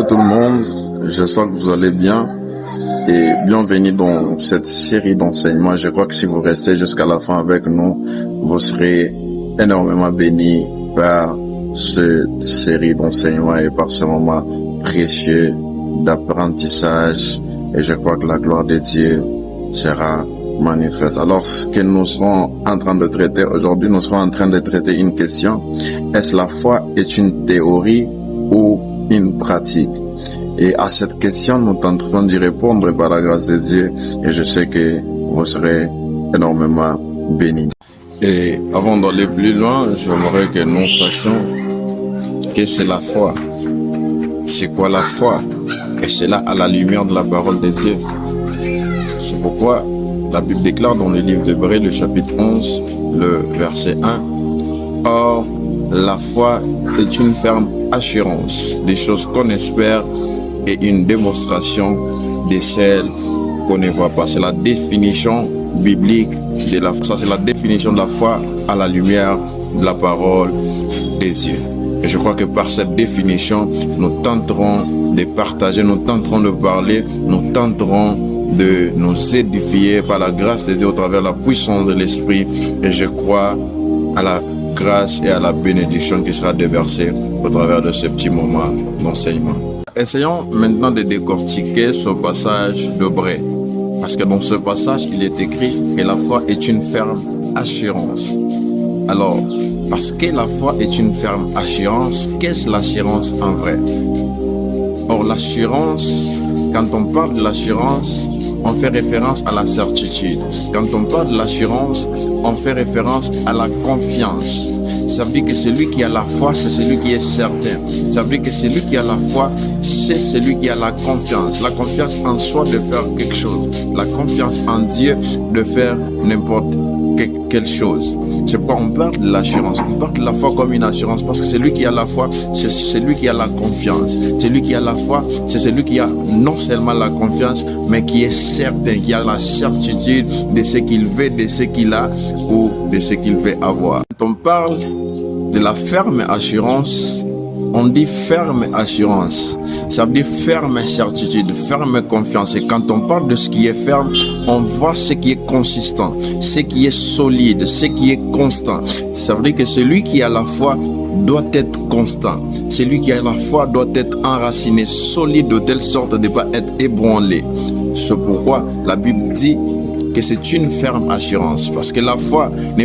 Bonjour tout le monde, j'espère que vous allez bien et bienvenue dans cette série d'enseignements. Je crois que si vous restez jusqu'à la fin avec nous, vous serez énormément bénis par cette série d'enseignements et par ce moment précieux d'apprentissage. Et je crois que la gloire de Dieu sera manifeste. Alors, ce que nous serons en train de traiter aujourd'hui, nous serons en train de traiter une question. Est-ce la foi est une théorie ou une pratique? Et à cette question, nous tenterons d'y répondre par la grâce de Dieu. Et je sais que vous serez énormément bénis. Et avant d'aller plus loin, j'aimerais que nous sachions que c'est la foi. C'est quoi la foi? Et c'est là à la lumière de la parole de Dieu. C'est pourquoi la Bible déclare dans le livre d'Hébreux, le chapitre 11, le verset 1, « Or, la foi est une ferme assurance des choses qu'on espère et une démonstration de celles qu'on ne voit pas. » C'est la définition biblique de la foi. Ça, c'est la définition de la foi à la lumière de la parole des Dieu. Et je crois que par cette définition, nous tenterons de partager, nous tenterons de parler, nous tenterons de nous édifier par la grâce de Dieu au travers de la puissance de l'Esprit. Et je crois à la grâce et à la bénédiction qui sera déversée au travers de ce petit moment d'enseignement. Essayons maintenant de décortiquer ce passage d'Hébreux. Parce que dans ce passage, il est écrit que la foi est une ferme assurance. Alors, parce que la foi est une ferme assurance, qu'est-ce l'assurance en vrai? Or, l'assurance, quand on parle de l'assurance, on fait référence à la certitude. Quand on parle de l'assurance, on fait référence à la confiance. Ça veut dire que celui qui a la foi, c'est celui qui est certain. Ça veut dire que celui qui a la foi, c'est celui qui a la confiance. La confiance en soi de faire quelque chose. La confiance en Dieu de faire n'importe quelle chose. C'est pourquoi on parle de l'assurance. On parle de la foi comme une assurance. Parce que celui qui a la foi, c'est celui qui a la confiance. Celui qui a la foi, c'est celui qui a non seulement la confiance, mais qui est certain, qui a la certitude de ce qu'il veut, de ce qu'il a ou de ce qu'il veut avoir. Quand on parle de la ferme assurance, on dit ferme assurance. Ça veut dire ferme certitude, ferme confiance. Et quand on parle de ce qui est ferme, on voit ce qui est consistant, ce qui est solide, ce qui est constant. Ça veut dire que celui qui a la foi doit être constant. Celui qui a la foi doit être enraciné, solide de telle sorte de ne pas être ébranlé. C'est pourquoi la Bible dit que c'est une ferme assurance. Parce que la foi n'est